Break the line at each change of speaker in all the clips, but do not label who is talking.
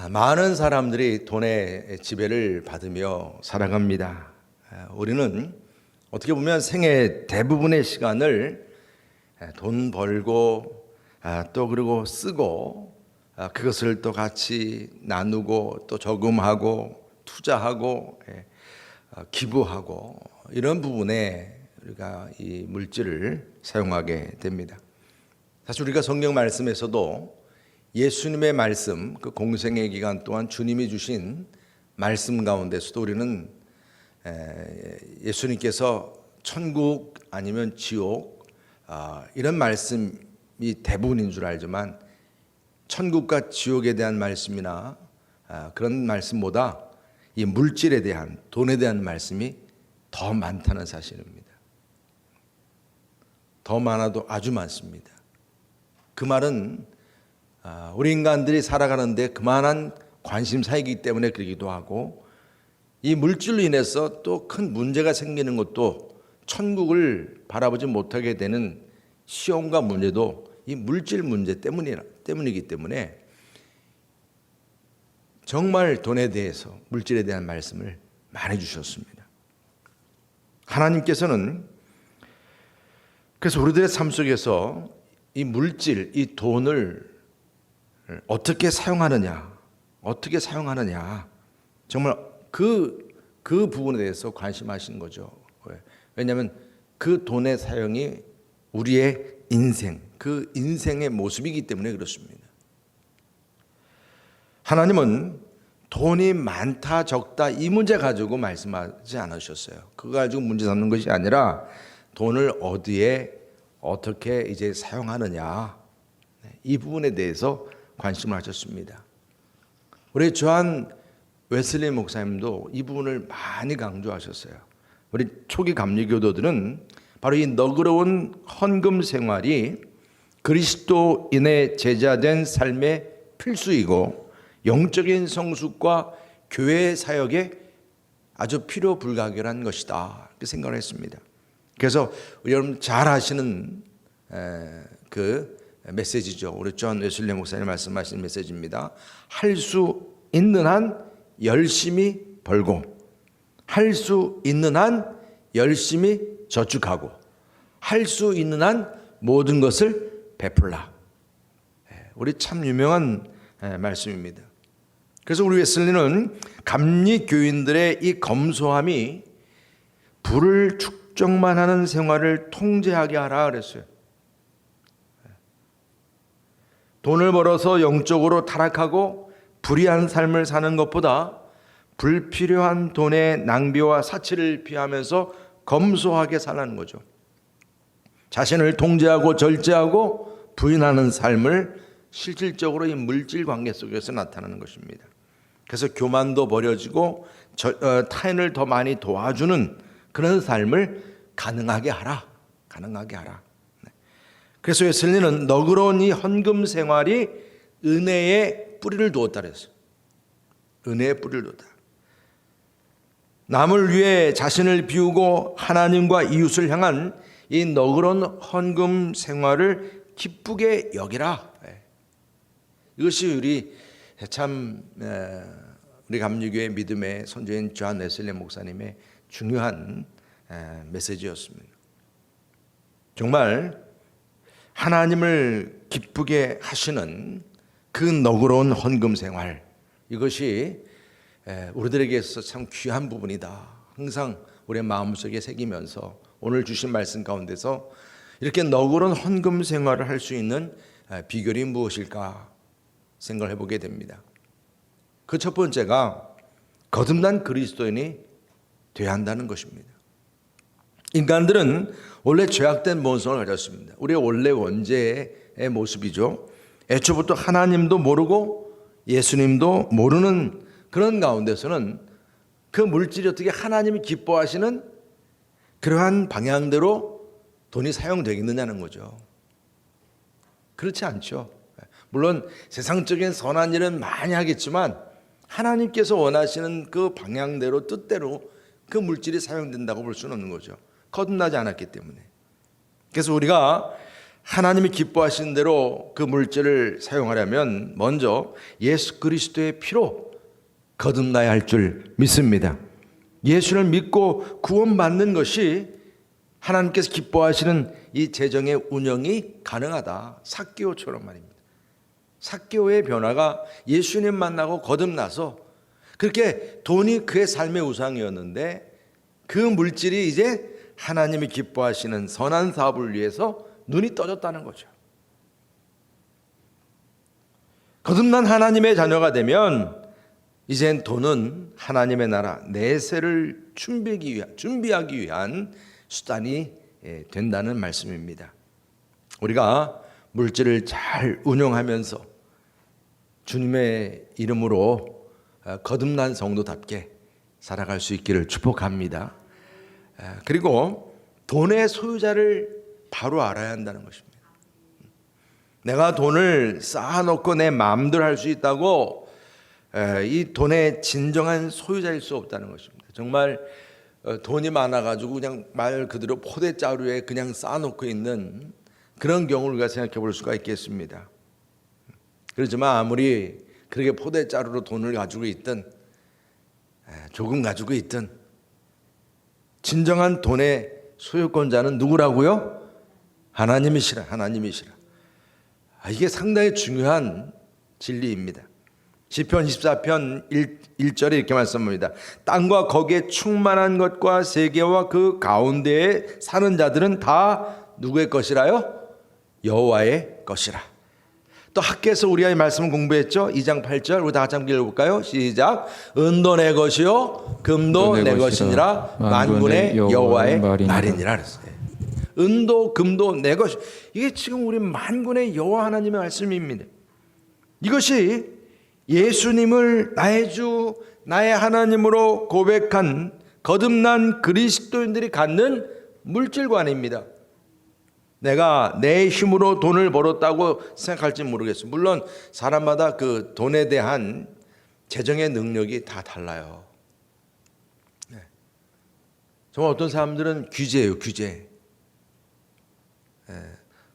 많은 사람들이 돈의 지배를 받으며 살아갑니다. 우리는 어떻게 보면 생애 대부분의 시간을 돈 벌고 또 그리고 쓰고 그것을 또 같이 나누고 또 저금하고 투자하고 기부하고 이런 부분에 우리가 이 물질을 사용하게 됩니다. 사실 우리가 성경 말씀에서도 예수님의 말씀, 그 공생의 기간 동안 주님이 주신 말씀 가운데서도 우리는 예수님께서 천국 아니면 지옥 이런 말씀이 대부분인 줄 알지만 천국과 지옥에 대한 말씀이나 그런 말씀보다 이 물질에 대한, 돈에 대한 말씀이 더 많다는 사실입니다. 더 많아도 아주 많습니다. 그 말은 우리 인간들이 살아가는데 그만한 관심사이기 때문에 그러기도 하고, 이 물질로 인해서 또 큰 문제가 생기는 것도, 천국을 바라보지 못하게 되는 시험과 문제도 이 물질 문제 때문이기 때문에 정말 돈에 대해서, 물질에 대한 말씀을 많이 주셨습니다. 하나님께서는 그래서 우리들의 삶 속에서 이 물질, 이 돈을 어떻게 사용하느냐, 정말 그 부분에 대해서 관심하시는 거죠. 왜냐하면 그 돈의 사용이 우리의 인생, 그 인생의 모습이기 때문에 그렇습니다. 하나님은 돈이 많다 적다 이 문제 가지고 말씀하지 않으셨어요. 그거 가지고 문제 삼는 것이 아니라 돈을 어디에 어떻게 이제 사용하느냐, 이 부분에 대해서 관심을 하셨습니다. 우리 조한 웨슬리 목사님도 이 부분을 많이 강조하셨어요. 우리 초기 감리교도들은 바로 이 너그러운 헌금 생활이 그리스도인의 제자된 삶의 필수이고 영적인 성숙과 교회 사역에 아주 필요 불가결한 것이다, 이렇게 생각을 했습니다. 그래서 여러분 잘 아시는 그 메시지죠. 우리 존 웨슬리 목사님 말씀하신 메시지입니다. 할 수 있는 한 열심히 벌고, 할 수 있는 한 열심히 저축하고, 할 수 있는 한 모든 것을 베풀라. 우리 참 유명한 말씀입니다. 그래서 우리 웨슬리는 감리 교인들의 이 검소함이 부를 축적만 하는 생활을 통제하게 하라 그랬어요. 돈을 벌어서 영적으로 타락하고 불의한 삶을 사는 것보다 불필요한 돈의 낭비와 사치를 피하면서 검소하게 살라는 거죠. 자신을 통제하고 절제하고 부인하는 삶을 실질적으로 이 물질 관계 속에서 나타나는 것입니다. 그래서 교만도 버려지고 타인을 더 많이 도와주는 그런 삶을 가능하게 하라. 그래서 웨슬리는 너그러운 이 헌금 생활이 은혜의 뿌리를 두었다 그랬어요. 은혜의 뿌리를 두었다. 남을 위해 자신을 비우고 하나님과 이웃을 향한 이 너그러운 헌금 생활을 기쁘게 여기라. 이것이 우리 감리교회 믿음의 선조인 존 웨슬리 목사님의 중요한 메시지였습니다. 정말 하나님을 기쁘게 하시는 그 너그러운 헌금 생활, 이것이 우리들에게 있어서 참 귀한 부분이다. 항상 우리의 마음속에 새기면서 오늘 주신 말씀 가운데서 이렇게 너그러운 헌금 생활을 할 수 있는 비결이 무엇일까 생각을 해보게 됩니다. 그 첫 번째가 거듭난 그리스도인이 되어야 한다는 것입니다. 인간들은 원래 죄악된 본성을 가졌습니다. 우리의 원래 원죄의 모습이죠. 애초부터 하나님도 모르고 예수님도 모르는 그런 가운데서는 그 물질이 어떻게 하나님이 기뻐하시는 그러한 방향대로 돈이 사용되겠느냐는 거죠. 그렇지 않죠. 물론 세상적인 선한 일은 많이 하겠지만 하나님께서 원하시는 그 방향대로, 뜻대로 그 물질이 사용된다고 볼 수는 없는 거죠. 거듭나지 않았기 때문에. 그래서 우리가 하나님이 기뻐하신 대로 그 물질을 사용하려면 먼저 예수 그리스도의 피로 거듭나야 할 줄 믿습니다. 예수를 믿고 구원받는 것이 하나님께서 기뻐하시는 이 재정의 운영이 가능하다. 삭개오처럼 말입니다. 삭개오의 변화가 예수님 만나고 거듭나서 그렇게 돈이 그의 삶의 우상이었는데 그 물질이 이제 하나님이 기뻐하시는 선한 사업을 위해서 눈이 떠졌다는 거죠. 거듭난 하나님의 자녀가 되면 이젠 돈은 하나님의 나라 내세를 준비하기 위한 수단이 된다는 말씀입니다. 우리가 물질을 잘 운용하면서 주님의 이름으로 거듭난 성도답게 살아갈 수 있기를 축복합니다. 그리고 돈의 소유자를 바로 알아야 한다는 것입니다. 내가 돈을 쌓아놓고 내 마음대로 할 수 있다고 이 돈의 진정한 소유자일 수 없다는 것입니다. 정말 돈이 많아가지고 그냥 말 그대로 포대자루에 그냥 쌓아놓고 있는 그런 경우를 우리가 생각해 볼 수가 있겠습니다. 그렇지만 아무리 그렇게 포대자루로 돈을 가지고 있든 조금 가지고 있든 진정한 돈의 소유권자는 누구라고요? 하나님이시라. 이게 상당히 중요한 진리입니다. 시편 24편 1절에 이렇게 말씀합니다. 땅과 거기에 충만한 것과 세계와 그 가운데에 사는 자들은 다 누구의 것이라요? 여호와의 것이라. 또 학교에서 우리가 이 말씀을 공부했죠. 2장 8절 우리 다 같이 함께 읽어볼까요? 시작. 은도 내 것이요 금도 내 것이니라 만군의 여호와의 말이니라 그랬어요. 은도 금도 내 것. 이게 지금 우리 만군의 여호와 하나님의 말씀입니다. 이것이 예수님을 나의 주 나의 하나님으로 고백한 거듭난 그리스도인들이 갖는 물질관입니다. 내가 내 힘으로 돈을 벌었다고 생각할지 모르겠어요. 물론 사람마다 그 돈에 대한 재정의 능력이 다 달라요. 정말 어떤 사람들은 규제예요, 규제.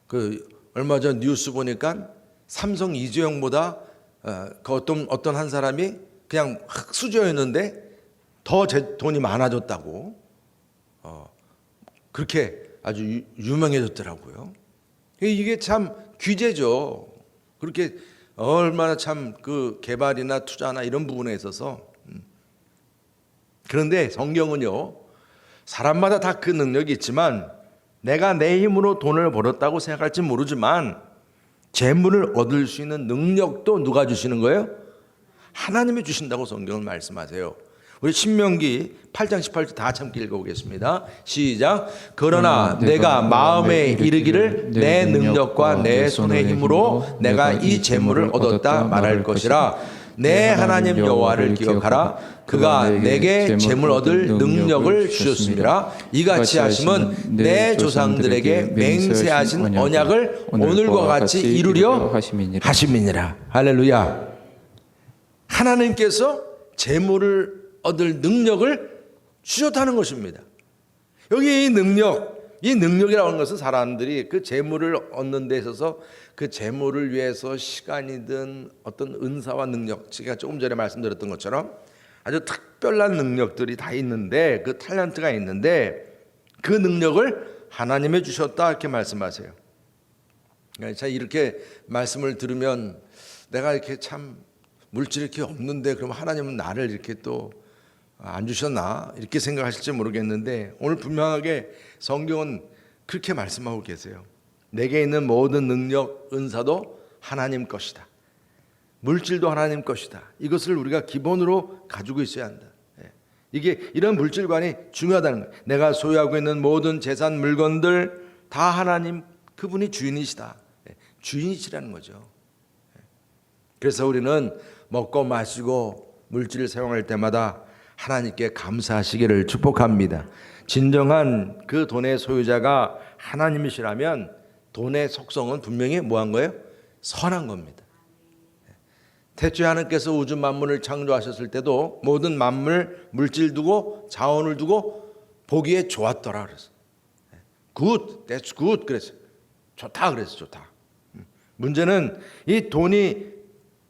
그 얼마 전 뉴스 보니까 삼성 이재용보다 그 어떤 한 사람이 그냥 흙수저였는데 더 돈이 많아졌다고 그렇게 아주 유명해졌더라고요. 이게 참 규제죠. 그렇게 얼마나 참 그 개발이나 투자나 이런 부분에 있어서 그런데 성경은요 사람마다 다 그 능력이 있지만 내가 내 힘으로 돈을 벌었다고 생각할지 모르지만 재물을 얻을 수 있는 능력도 누가 주시는 거예요? 하나님이 주신다고 성경은 말씀하세요. 우리 신명기 8장 18절 다 함께 읽어보겠습니다. 시작. 그러나 내가 마음에 이르기를 내 능력과 내 손의 힘으로 내가 이 재물을 얻었다 말할 것이라. 내 하나님 여호와를 기억하라. 그가 내게 재물 얻을 능력을 주셨습니다. 이같이 하심은 내 조상들에게 맹세하신 언약을 오늘과 같이 이루려 하심이니라. 할렐루야. 하나님께서 재물을 얻을 능력을 주셨다는 것입니다. 여기 이 능력이라고 하는 것은 사람들이 그 재물을 얻는 데 있어서 그 재물을 위해서 시간이든 어떤 은사와 능력, 제가 조금 전에 말씀드렸던 것처럼 아주 특별한 능력들이 다 있는데 그 탤런트가 있는데 그 능력을 하나님이 주셨다 이렇게 말씀하세요. 자, 이렇게 말씀을 들으면 내가 이렇게 참 물질이 이렇게 없는데 그럼 하나님은 나를 이렇게 또 안 주셨나 이렇게 생각하실지 모르겠는데 오늘 분명하게 성경은 그렇게 말씀하고 계세요. 내게 있는 모든 능력, 은사도 하나님 것이다. 물질도 하나님 것이다. 이것을 우리가 기본으로 가지고 있어야 한다. 이게 이런 물질관이 중요하다는 거예요. 내가 소유하고 있는 모든 재산, 물건들 다 하나님 그분이 주인이시다. 주인이시라는 거죠. 그래서 우리는 먹고 마시고 물질을 사용할 때마다 하나님께 감사하시기를 축복합니다. 진정한 그 돈의 소유자가 하나님이시라면 돈의 속성은 분명히 뭐한 거예요? 선한 겁니다. 태초에 하나님께서 우주 만물을 창조하셨을 때도 모든 만물, 물질 두고 자원을 두고 보기에 좋았더라 그랬어요. Good, that's good 그랬어요. 좋다 그래서 좋다. 문제는 이 돈이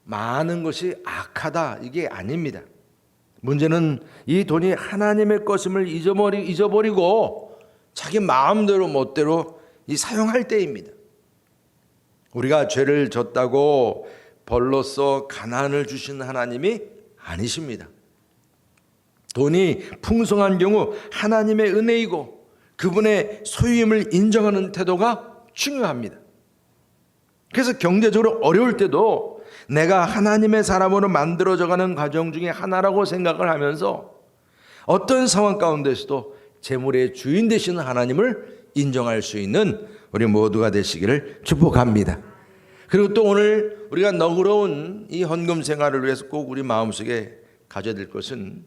많은 것이 악하다 이게 아닙니다. 문제는 이 돈이 하나님의 것임을 잊어버리고 자기 마음대로 멋대로 사용할 때입니다. 우리가 죄를 졌다고 벌로써 가난을 주신 하나님이 아니십니다. 돈이 풍성한 경우 하나님의 은혜이고 그분의 소유임을 인정하는 태도가 중요합니다. 그래서 경제적으로 어려울 때도 내가 하나님의 사람으로 만들어져가는 과정 중에 하나라고 생각을 하면서 어떤 상황 가운데서도 재물의 주인 되시는 하나님을 인정할 수 있는 우리 모두가 되시기를 축복합니다. 그리고 또 오늘 우리가 너그러운 이 헌금 생활을 위해서 꼭 우리 마음속에 가져야 될 것은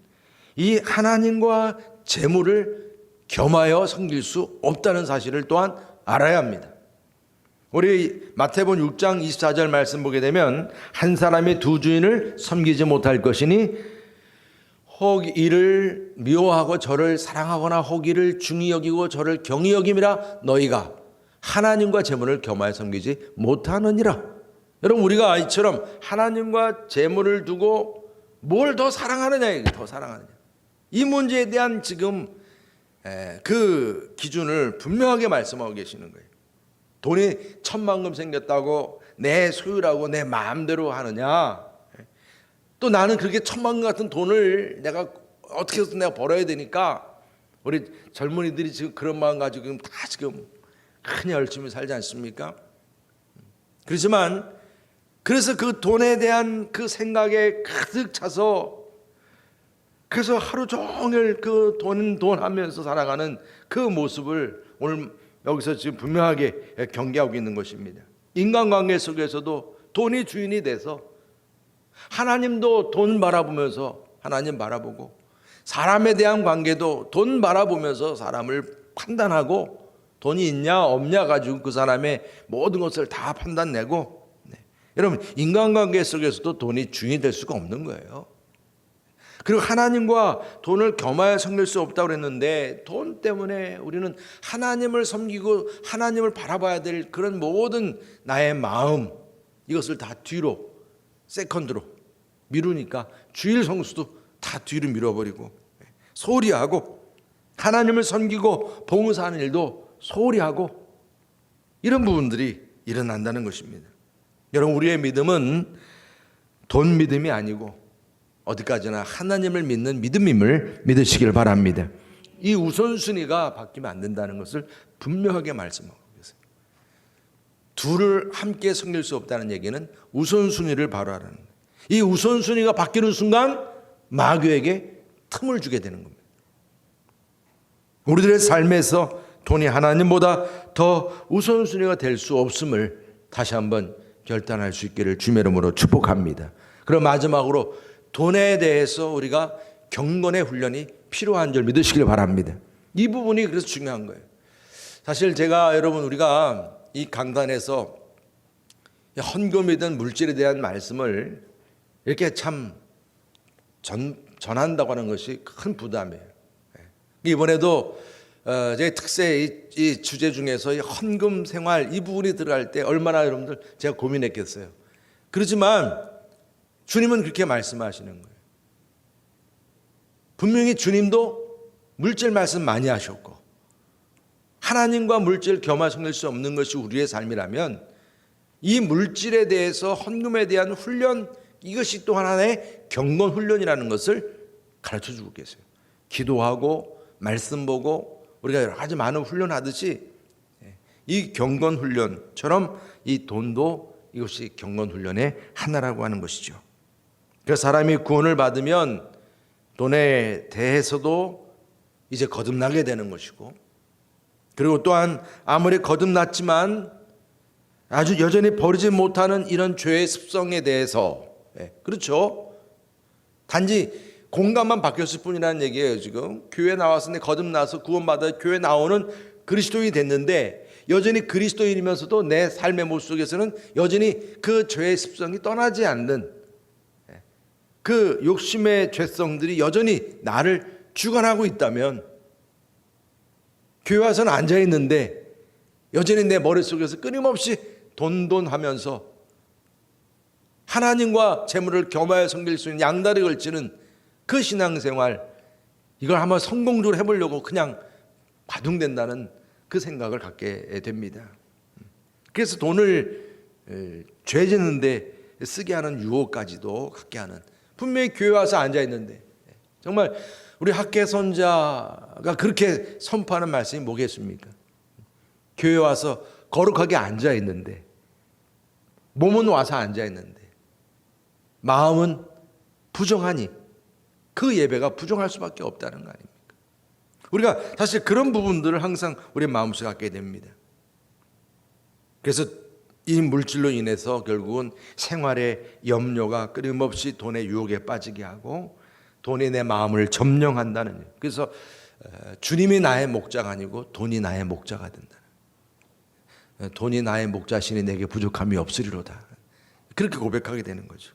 이 하나님과 재물을 겸하여 섬길 수 없다는 사실을 또한 알아야 합니다. 우리 마태복음 6장 24절 말씀 보게 되면 한 사람이 두 주인을 섬기지 못할 것이니 혹 이를 미워하고 저를 사랑하거나 혹 이를 중히 여기고 저를 경히 여김이라 너희가 하나님과 재물을 겸하여 섬기지 못하느니라. 여러분 우리가 이처럼 하나님과 재물을 두고 뭘 더 사랑하느냐, 더 사랑하느냐. 이 문제에 대한 지금 그 기준을 분명하게 말씀하고 계시는 거예요. 돈이 천만금 생겼다고 내 소유라고 내 마음대로 하느냐. 또 나는 그렇게 천만금 같은 돈을 내가 어떻게 해서 내가 벌어야 되니까 우리 젊은이들이 지금 그런 마음 가지고 다 지금 큰 열심히 살지 않습니까? 그렇지만 그래서 그 돈에 대한 그 생각에 가득 차서 그래서 하루 종일 그 돈 하면서 살아가는 그 모습을 오늘 여기서 지금 분명하게 경계하고 있는 것입니다. 인간관계 속에서도 돈이 주인이 돼서 하나님도 돈 바라보면서 하나님 바라보고 사람에 대한 관계도 돈 바라보면서 사람을 판단하고 돈이 있냐 없냐 가지고 그 사람의 모든 것을 다 판단내고 여러분 인간관계 속에서도 돈이 주인이 될 수가 없는 거예요. 그리고 하나님과 돈을 겸하여 섬길 수 없다고 그랬는데 돈 때문에 우리는 하나님을 섬기고 하나님을 바라봐야 될 그런 모든 나의 마음 이것을 다 뒤로 세컨드로 미루니까 주일 성수도 다 뒤로 밀어버리고 소홀히 하고 하나님을 섬기고 봉사하는 일도 소홀히 하고 이런 부분들이 일어난다는 것입니다. 여러분 우리의 믿음은 돈 믿음이 아니고 어디까지나 하나님을 믿는 믿음임을 믿으시길 바랍니다. 이 우선순위가 바뀌면 안 된다는 것을 분명하게 말씀하고 계세요. 둘을 함께 섬길 수 없다는 얘기는 우선순위를 바로 하라는 거예요. 이 우선순위가 바뀌는 순간 마귀에게 틈을 주게 되는 겁니다. 우리들의 삶에서 돈이 하나님보다 더 우선순위가 될 수 없음을 다시 한번 결단할 수 있기를 주님의 이름으로 축복합니다. 그럼 마지막으로 돈에 대해서 우리가 경건의 훈련이 필요한 줄 믿으시길 바랍니다. 이 부분이 그래서 중요한 거예요. 사실 제가 여러분 우리가 이 강단에서 헌금이든 물질에 대한 말씀을 이렇게 참 전한다고 하는 것이 큰 부담이에요. 이번에도 제 특세 이 주제 중에서 이 헌금 생활 이 부분이 들어갈 때 얼마나 여러분들 제가 고민했겠어요. 그렇지만 주님은 그렇게 말씀하시는 거예요. 분명히 주님도 물질 말씀 많이 하셨고 하나님과 물질 겸하 섬길 수 없는 것이 우리의 삶이라면 이 물질에 대해서 헌금에 대한 훈련 이것이 또 하나의 경건 훈련이라는 것을 가르쳐 주고 계세요. 기도하고 말씀 보고 우리가 여러 가지 많은 훈련하듯이 이 경건 훈련처럼 이 돈도 이것이 경건 훈련의 하나라고 하는 것이죠. 그래서 사람이 구원을 받으면 돈에 대해서도 이제 거듭나게 되는 것이고 그리고 또한 아무리 거듭났지만 아주 여전히 버리지 못하는 이런 죄의 습성에 대해서 그렇죠. 단지 공간만 바뀌었을 뿐이라는 얘기예요. 지금 교회 나와서 거듭나서 구원받아 교회 나오는 그리스도인이 됐는데 여전히 그리스도인이면서도 내 삶의 모습 속에서는 여전히 그 죄의 습성이 떠나지 않는 그 욕심의 죄성들이 여전히 나를 주관하고 있다면 교회 와서는 앉아있는데 여전히 내 머릿속에서 끊임없이 돈하면서 하나님과 재물을 겸하여 섬길 수 있는 양다리 걸치는 그 신앙생활, 이걸 한번 성공적으로 해보려고 그냥 바둥된다는 그 생각을 갖게 됩니다. 그래서 돈을 죄 짓는데 쓰게 하는 유혹까지도 갖게 하는, 분명히 교회 와서 앉아있는데 정말 우리 학개선자가 그렇게 선포하는 말씀이 뭐겠습니까? 교회 와서 거룩하게 앉아있는데, 몸은 와서 앉아있는데 마음은 부정하니 그 예배가 부정할 수밖에 없다는 거 아닙니까? 우리가 사실 그런 부분들을 항상 우리 마음속에 갖게 됩니다. 그래서 이 물질로 인해서 결국은 생활의 염려가 끊임없이 돈의 유혹에 빠지게 하고 돈이 내 마음을 점령한다는 일. 그래서 주님이 나의 목자가 아니고 돈이 나의 목자가 된다는, 돈이 나의 목자시니 내게 부족함이 없으리로다, 그렇게 고백하게 되는 거죠.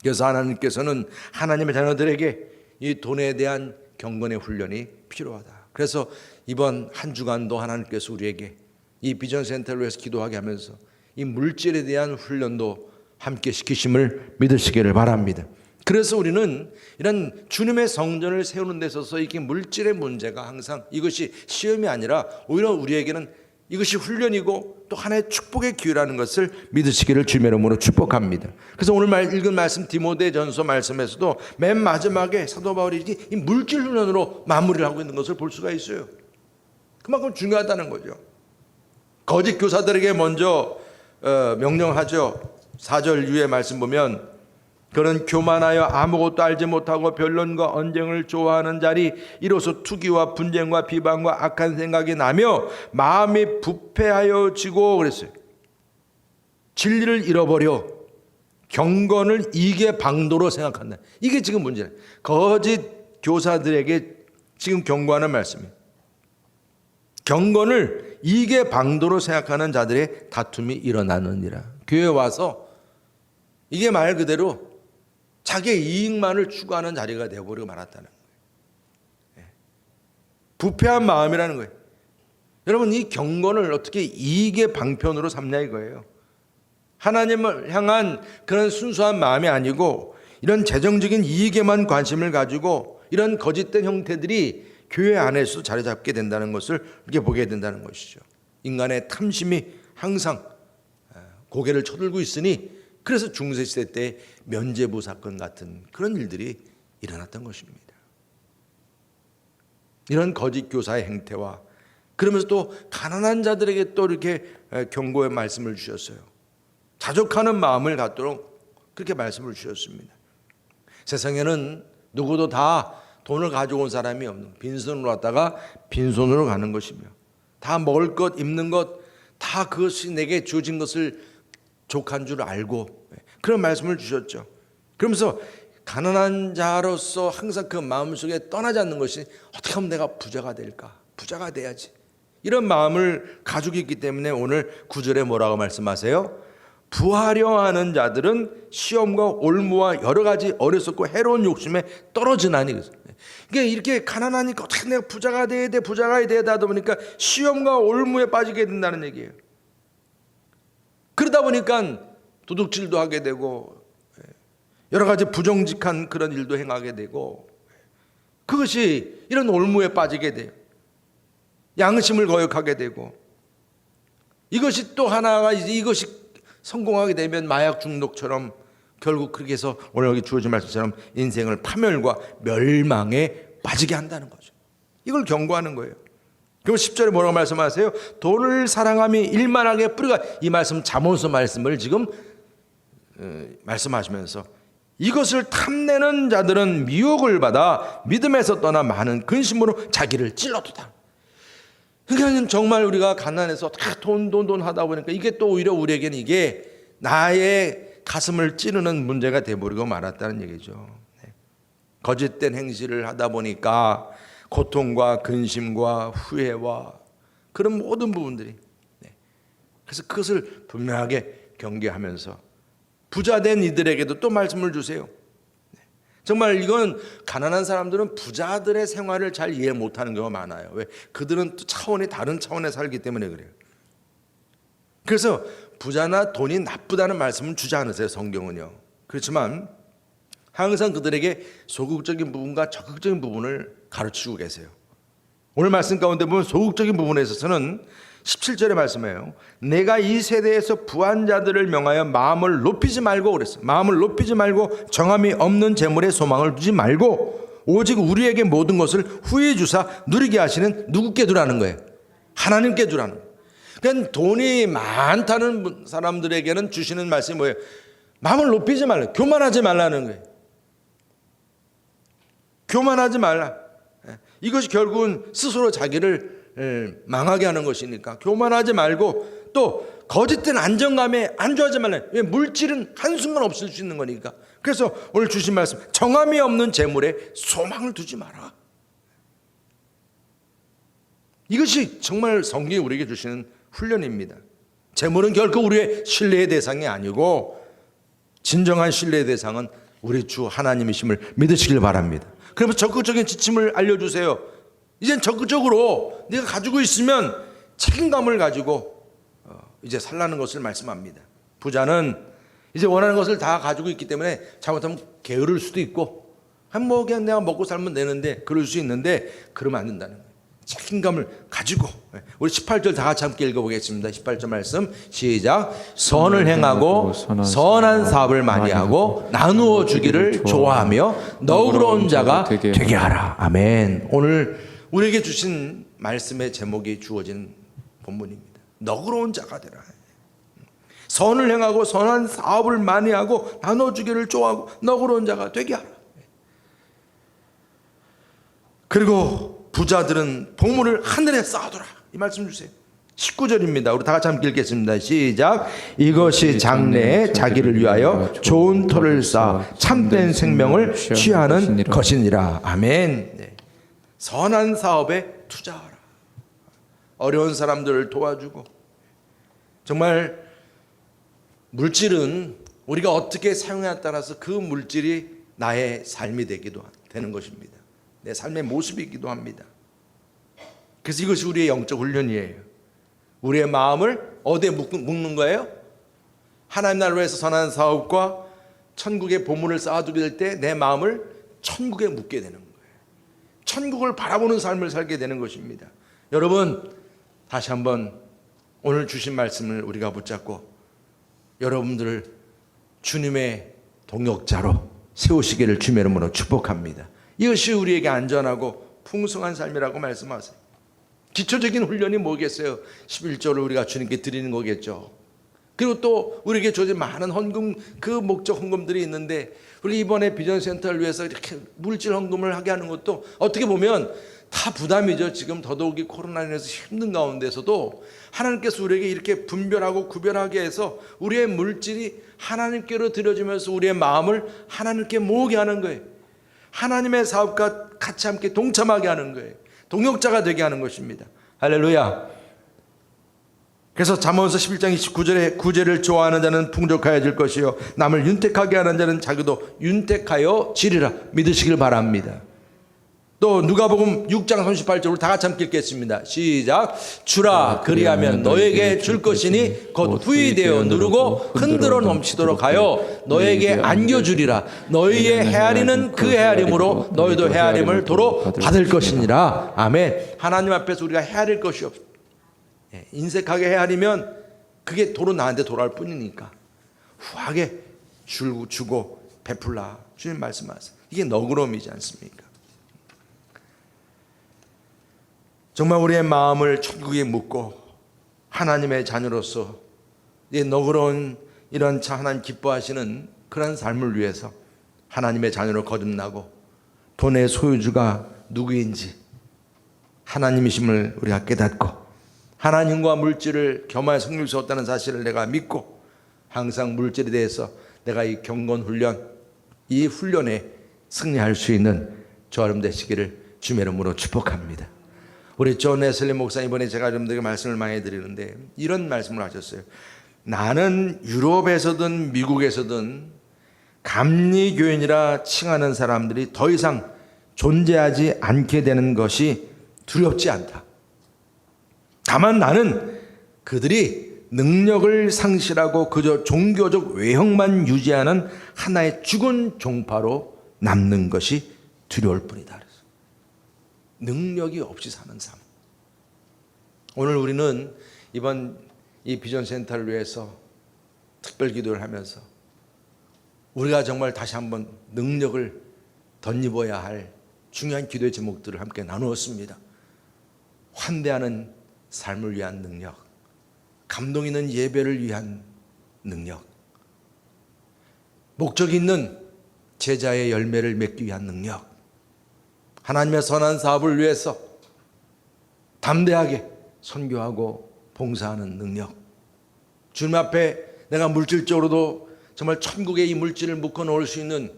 그래서 하나님께서는 하나님의 자녀들에게 이 돈에 대한 경건의 훈련이 필요하다. 그래서 이번 한 주간도 하나님께서 우리에게 이 비전센터를 위해서 기도하게 하면서 이 물질에 대한 훈련도 함께 시키심을 믿으시기를 바랍니다. 그래서 우리는 이런 주님의 성전을 세우는 데 있어서 이게 물질의 문제가 항상 이것이 시험이 아니라 오히려 우리에게는 이것이 훈련이고 또 하나의 축복의 기회라는 것을 믿으시기를 주님의 이름으로 축복합니다. 그래서 오늘 읽은 말씀 디모데전서 말씀에서도 맨 마지막에 사도 바울이 이 물질 훈련으로 마무리를 하고 있는 것을 볼 수가 있어요. 그만큼 중요하다는 거죠. 거짓 교사들에게 먼저 명령하죠. 4절 이후의 말씀 보면 그는 교만하여 아무것도 알지 못하고 변론과 언쟁을 좋아하는 자리, 이로써 투기와 분쟁과 비방과 악한 생각이 나며 마음이 부패하여지고 그랬어요. 진리를 잃어버려 경건을 이익의 방도로 생각한다. 이게 지금 문제예요. 거짓 교사들에게 지금 경고하는 말씀이에요. 경건을 이익의 방도로 생각하는 자들의 다툼이 일어나느니라. 교회에 와서 이게 말 그대로 자기의 이익만을 추구하는 자리가 되어버리고 말았다는 거예요. 부패한 마음이라는 거예요. 여러분, 이 경건을 어떻게 이익의 방편으로 삼냐 이거예요. 하나님을 향한 그런 순수한 마음이 아니고 이런 재정적인 이익에만 관심을 가지고 이런 거짓된 형태들이 교회 안에서도 자리 잡게 된다는 것을 이렇게 보게 된다는 것이죠. 인간의 탐심이 항상 고개를 쳐들고 있으니 그래서 중세시대 때 면죄부 사건 같은 그런 일들이 일어났던 것입니다. 이런 거짓 교사의 행태와 그러면서 또 가난한 자들에게 또 이렇게 경고의 말씀을 주셨어요. 자족하는 마음을 갖도록 그렇게 말씀을 주셨습니다. 세상에는 누구도 다 돈을 가져온 사람이 없는, 빈손으로 왔다가 빈손으로 가는 것이며 다 먹을 것 입는 것 다 그것이 내게 주어진 것을 족한 줄 알고 그런 말씀을 주셨죠. 그러면서 가난한 자로서 항상 그 마음속에 떠나지 않는 것이 어떻게 하면 내가 부자가 될까? 부자가 돼야지. 이런 마음을 가지고 있기 때문에 오늘 9절에 뭐라고 말씀하세요? 부하려 하는 자들은 시험과 올무와 여러 가지 어리석고 해로운 욕심에 떨어지나니. 이게 이렇게 가난하니까 어떻게 내가 부자가 돼야 돼, 부자가 돼야 하다 보니까 시험과 올무에 빠지게 된다는 얘기예요. 그러다 보니까 도둑질도 하게 되고 여러 가지 부정직한 그런 일도 행하게 되고 그것이 이런 올무에 빠지게 돼요. 양심을 거역하게 되고 이것이 또 하나가 이제 이것이 성공하게 되면 마약 중독처럼 결국 그렇게 해서 오늘 여기 주어진 말씀처럼 인생을 파멸과 멸망에 빠지게 한다는 거죠. 이걸 경고하는 거예요. 그럼 10절에 뭐라고 말씀하세요? 돈을 사랑함이 일만하게 뿌리가, 이 말씀 잠언서 말씀을 지금 말씀하시면서 이것을 탐내는 자들은 미혹을 받아 믿음에서 떠나 많은 근심으로 자기를 찔러도다. 그러니까 정말 우리가 가난해서 돈 하다 보니까 이게 또 오히려 우리에게는 이게 나의 가슴을 찌르는 문제가 돼버리고 말았다는 얘기죠. 거짓된 행실을 하다 보니까 고통과 근심과 후회와 그런 모든 부분들이, 그래서 그것을 분명하게 경계하면서 부자된 이들에게도 또 말씀을 주세요. 정말 이건 가난한 사람들은 부자들의 생활을 잘 이해 못하는 경우가 많아요. 왜? 그들은 또 차원이 다른 차원에 살기 때문에 그래요. 그래서 부자나 돈이 나쁘다는 말씀은 주지 않으세요, 성경은요. 그렇지만 항상 그들에게 소극적인 부분과 적극적인 부분을 가르치고 계세요. 오늘 말씀 가운데 보면 소극적인 부분에 있어서는 17절의 말씀이에요. 내가 이 세대에서 부한 자들을 명하여 마음을 높이지 말고 그랬어요. 마음을 높이지 말고 정함이 없는 재물에 소망을 두지 말고 오직 우리에게 모든 것을 후히 주사 누리게 하시는 누구께 두라는 거예요? 하나님께 두라는 거예요. 그러니까 돈이 많다는 사람들에게는 주시는 말씀이 뭐예요? 마음을 높이지 말라, 교만하지 말라는 거예요. 교만하지 말라. 이것이 결국은 스스로 자기를 망하게 하는 것이니까 교만하지 말고, 또 거짓된 안정감에 안주하지 말라. 왜? 물질은 한순간 없을 수 있는 거니까. 그래서 오늘 주신 말씀, 정함이 없는 재물에 소망을 두지 마라. 이것이 정말 성경이 우리에게 주시는 훈련입니다. 재물은 결코 우리의 신뢰의 대상이 아니고 진정한 신뢰의 대상은 우리 주 하나님이심을 믿으시길 바랍니다. 그러면 적극적인 지침을 알려주세요. 이젠 적극적으로 네가 가지고 있으면 책임감을 가지고 이제 살라는 것을 말씀합니다. 부자는 이제 원하는 것을 다 가지고 있기 때문에 잘못하면 게으를 수도 있고, 뭐 그냥 내가 먹고 살면 되는데 그럴 수 있는데, 그러면 안 된다는 거예요. 책임감을 가지고. 우리 18절 다 같이 함께 읽어보겠습니다. 18절 말씀 시작. 선을 행하고 선한 사업을 많이 하고 나누어 주기를 좋아하며 너그러운 자가 되게 하라. 아멘. 오늘 우리에게 주신 말씀의 제목이 주어진 본문입니다. 너그러운 자가 되라. 선을 행하고 선한 사업을 많이 하고 나누어 주기를 좋아하고 너그러운 자가 되게 하라. 그리고 부자들은 보물을 하늘에 쌓아두라. 이 말씀 주세요. 19절입니다. 우리 다 같이 함께 읽겠습니다. 시작. 이것이 장래에 자기를 위하여 좋은 터를 쌓아 참된 생명을 취하는 것이니라. 아멘. 네. 선한 사업에 투자하라. 어려운 사람들을 도와주고. 정말 물질은 우리가 어떻게 사용하냐에 따라서 그 물질이 나의 삶이 되는 것입니다. 내 삶의 모습이기도 합니다. 그래서 이것이 우리의 영적 훈련이에요. 우리의 마음을 어디에 묶는 거예요? 하나님 나라로 해서 선한 사업과 천국의 보물을 쌓아두게 될 때 내 마음을 천국에 묶게 되는 거예요. 천국을 바라보는 삶을 살게 되는 것입니다. 여러분, 다시 한번 오늘 주신 말씀을 우리가 붙잡고 여러분들을 주님의 동역자로 세우시기를 주님의 이름으로 축복합니다. 이것이 우리에게 안전하고 풍성한 삶이라고 말씀하세요. 기초적인 훈련이 뭐겠어요? 11조를 우리가 주님께 드리는 거겠죠. 그리고 또 우리에게 주어진 많은 헌금, 그 목적 헌금들이 있는데, 우리 이번에 비전센터를 위해서 이렇게 물질 헌금을 하게 하는 것도 어떻게 보면 다 부담이죠. 지금 더더욱이 코로나로 인해서 힘든 가운데서도 하나님께서 우리에게 이렇게 분별하고 구별하게 해서 우리의 물질이 하나님께로 드려지면서 우리의 마음을 하나님께 모으게 하는 거예요. 하나님의 사업과 같이 함께 동참하게 하는 거예요. 동역자가 되게 하는 것입니다. 할렐루야. 그래서 잠언서 11장 29절에 구제를 좋아하는 자는 풍족하여질 것이요 남을 윤택하게 하는 자는 자기도 윤택하여 지리라. 믿으시길 바랍니다. 또 누가복음 6장 38절을 다 같이 함께 읽겠습니다. 시작. 주라 그리하면 너에게 줄 것이니 곧 후히 되어 누르고 흔들어 넘치도록 하여 너에게 안겨주리라. 너희의 헤아리는 그 헤아림으로 너희도 헤아림을 도로 받을 것이니라. 아멘. 하나님 앞에서 우리가 헤아릴 것이 없어. 인색하게 헤아리면 그게 도로 나한테 돌아올 뿐이니까 후하게 주고 베풀라. 주님 말씀하세요. 이게 너그러움이지 않습니까? 정말 우리의 마음을 천국에 묻고 하나님의 자녀로서 이 너그러운 이런 하나님 기뻐하시는 그런 삶을 위해서 하나님의 자녀로 거듭나고 돈의 소유주가 누구인지 하나님이심을 우리가 깨닫고 하나님과 물질을 겸하여 섬길 수 없다는 사실을 내가 믿고 항상 물질에 대해서 내가 이 경건 훈련, 이 훈련에 승리할 수 있는 저 여러분 되시기를 주님의 이름으로 축복합니다. 우리 존 웨슬리 목사님, 이번에 제가 여러분들에게 말씀을 많이 드리는데 이런 말씀을 하셨어요. 나는 유럽에서든 미국에서든 감리교인이라 칭하는 사람들이 더 이상 존재하지 않게 되는 것이 두렵지 않다. 다만 나는 그들이 능력을 상실하고 그저 종교적 외형만 유지하는 하나의 죽은 종파로 남는 것이 두려울 뿐이다. 그래서 능력이 없이 사는 삶. 오늘 우리는 이번 이 비전 센터를 위해서 특별 기도를 하면서 우리가 정말 다시 한번 능력을 덧입어야 할 중요한 기도의 제목들을 함께 나누었습니다. 환대하는 삶을 위한 능력, 감동 있는 예배를 위한 능력, 목적 있는 제자의 열매를 맺기 위한 능력, 하나님의 선한 사업을 위해서 담대하게 선교하고 봉사하는 능력, 주님 앞에 내가 물질적으로도 정말 천국의 이 물질을 묶어 놓을 수 있는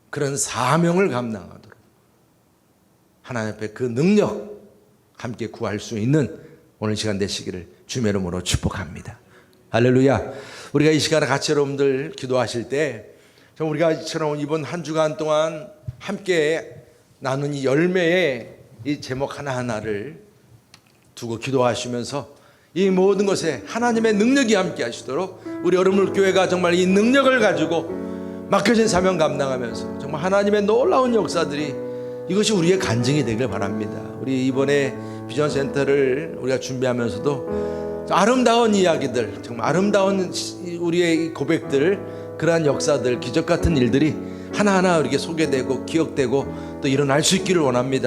그런 사명을 감당하도록 하나님 앞에 그 능력 함께 구할 수 있는 오늘 시간 되시기를 주님의 이름으로 축복합니다. 할렐루야. 우리가 이 시간에 같이 여러분들 기도하실 때 우리가 이처럼 이번 한 주간 동안 함께 나눈 이 열매의 이 제목 하나하나를 두고 기도하시면서 이 모든 것에 하나님의 능력이 함께 하시도록 우리 여러분 교회가 정말 이 능력을 가지고 맡겨진 사명 감당하면서 정말 하나님의 놀라운 역사들이 이것이 우리의 간증이 되길 바랍니다. 우리 이번에 비전 센터를 우리가 준비하면서도 아름다운 이야기들, 정말 아름다운 우리의 고백들, 그러한 역사들, 기적 같은 일들이 하나하나 우리에게 소개되고 기억되고 또 일어날 수 있기를 원합니다.